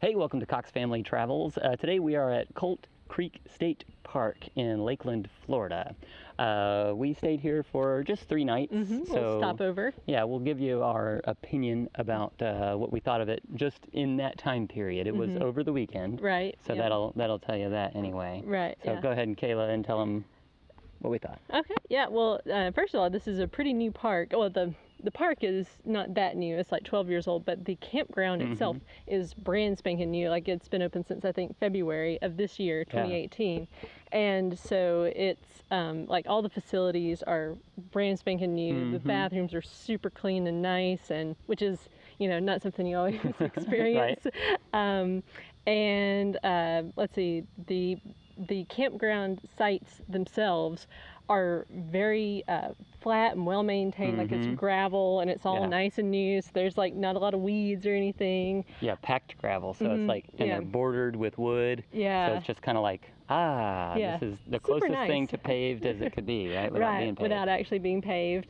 Hey, welcome to Cox Family Travels. Today we are at Colt Creek State Park in Lakeland, Florida. We stayed here for just 3 nights. We'll stop over. Yeah, we'll give you our opinion about what we thought of it just in that time period. It was over the weekend. Right. So that'll tell you that anyway. Right. So go ahead, Kayla, and tell them what we thought. Okay. Yeah. Well, first of all, this is a pretty new park. Well, the park is not that new. It's like 12 years old, but the campground itself is brand spanking new. Like, it's been open since, I think, February of this year, 2018. And so it's like all the facilities are brand spanking new. The bathrooms are super clean and nice, and which is, not something you always experience. Let's see, the campground sites themselves are very flat and well maintained. Like, it's gravel and it's all nice and new, so there's like not a lot of weeds or anything. Yeah, packed gravel, so it's like, and they're bordered with wood. So it's just kind of like, this is the closest thing to paved as it could be, right? Without being paved. Without actually being paved.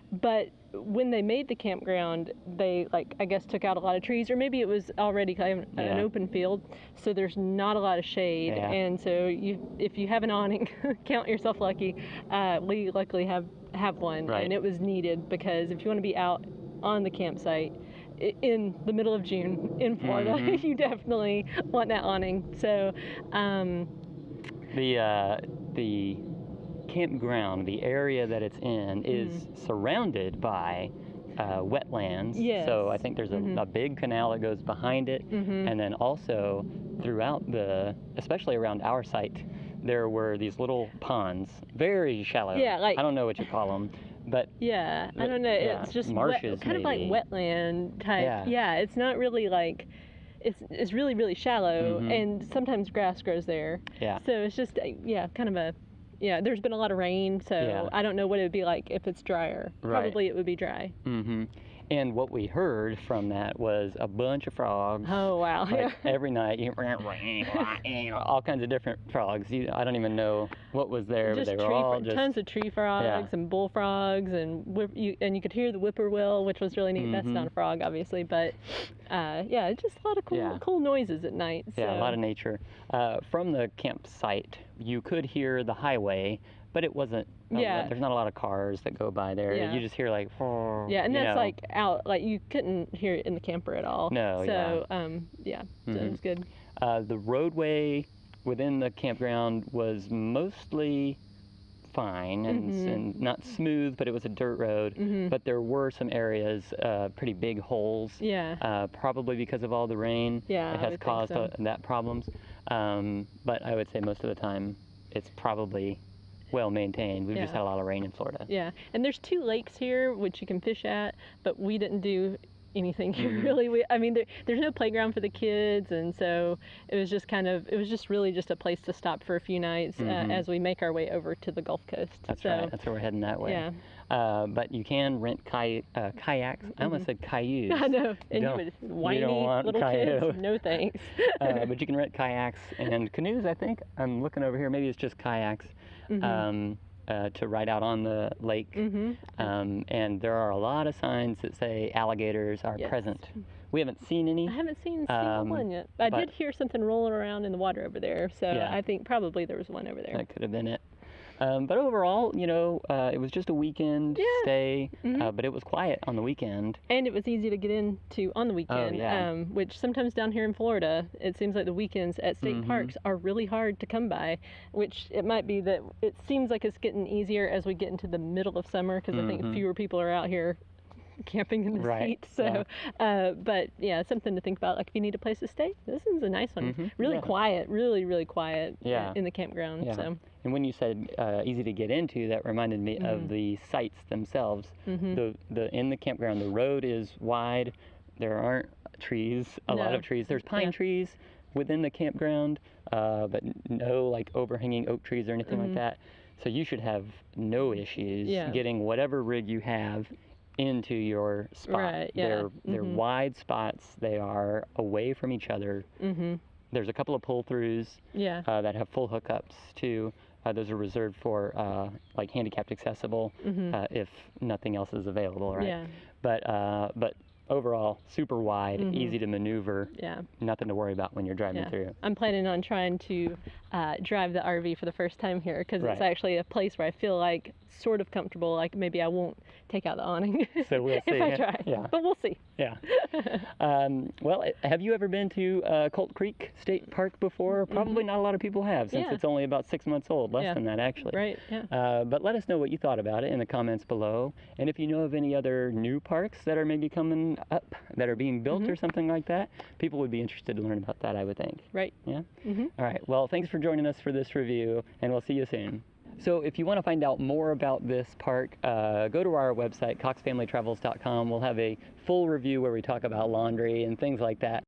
But when they made the campground, they, I guess, took out a lot of trees, or maybe it was already kind of an open field, so there's not a lot of shade. And so if you have an awning, count yourself lucky. We luckily have one, and it was needed, because if you want to be out on the campsite in the middle of June in Florida, you definitely want that awning. So the campground, the area that it's in, is surrounded by wetlands. So I think there's a big canal that goes behind it, and then also throughout especially around our site, there were these little ponds, very shallow. I don't know what you call them, but I don't know. It's just marshes, kind of like wetland type. It's not really like. It's really, really shallow, and sometimes grass grows there. So it's just kind of a. There's been a lot of rain, so I don't know what it would be like if it's drier. Probably it would be dry. And what we heard from that was a bunch of frogs. Oh, wow. Like every night, all kinds of different frogs. I don't even know what was there, but they were all just... Tons of tree frogs and bullfrogs, and you could hear the whippoorwill, which was really neat. That's not a frog, obviously, but just a lot of cool noises at night. So. Yeah, a lot of nature. From the campsite, you could hear the highway, but it wasn't, there's not a lot of cars that go by there. You just hear like, and that's like out, like you couldn't hear it in the camper at all. No, so, so it was good. The roadway within the campground was mostly fine and not smooth, but it was a dirt road. But there were some areas, pretty big holes. Probably because of all the rain. It has caused that problems. But I would say most of the time it's probably well maintained. We've just had a lot of rain in Florida. And there's 2 lakes here which you can fish at, but we didn't do anything here really. There's no playground for the kids, and so it was just really just a place to stop for a few nights as we make our way over to the Gulf Coast. That's right. That's where we're heading that way. But you can rent kayaks. I almost said cayuse. I know. And you would whiny little kids. No thanks. But you can rent kayaks and canoes, I think. I'm looking over here. Maybe it's just kayaks. To ride out on the lake. And there are a lot of signs that say alligators are present. We haven't seen any. I haven't seen a single one yet. I did hear something rolling around in the water over there, so I think probably there was one over there. That could have been it. But overall, it was just a weekend stay, but it was quiet on the weekend. And it was easy to get into on the weekend, which sometimes down here in Florida, it seems like the weekends at state parks are really hard to come by, which it might be that it seems like it's getting easier as we get into the middle of summer, because I think fewer people are out here camping in the heat. So, but something to think about. Like, if you need a place to stay, this is a nice one. Really quiet, really, really quiet in the campground. So. And when you said easy to get into, that reminded me of the sites themselves. In the campground, the road is wide. There aren't trees, a lot of trees. There's pine trees within the campground, but no like overhanging oak trees or anything like that. So you should have no issues getting whatever rig you have into your spot. They're wide spots. They are away from each other. There's a couple of pull-throughs that have full hookups too. Those are reserved for like handicapped accessible if nothing else is available, right? But overall super wide, easy to maneuver. Yeah. Nothing to worry about when you're driving through. I'm planning on trying to drive the RV for the first time here because it's actually a place where I feel like sort of comfortable. Like maybe I won't take out the awning So we'll see. if I try. Yeah. But we'll see. Yeah. Well, have you ever been to Colk Creek State Park before? Probably not a lot of people have, since it's only about 6 months old, less than that actually. Right, yeah. But let us know what you thought about it in the comments below. And if you know of any other new parks that are maybe coming up, that are being built or something like that, people would be interested to learn about that, I would think. Right. Yeah? All right. Well, thanks for joining us for this review, and we'll see you soon. So if you want to find out more about this park, go to our website, coxfamilytravels.com. We'll have a full review where we talk about laundry and things like that.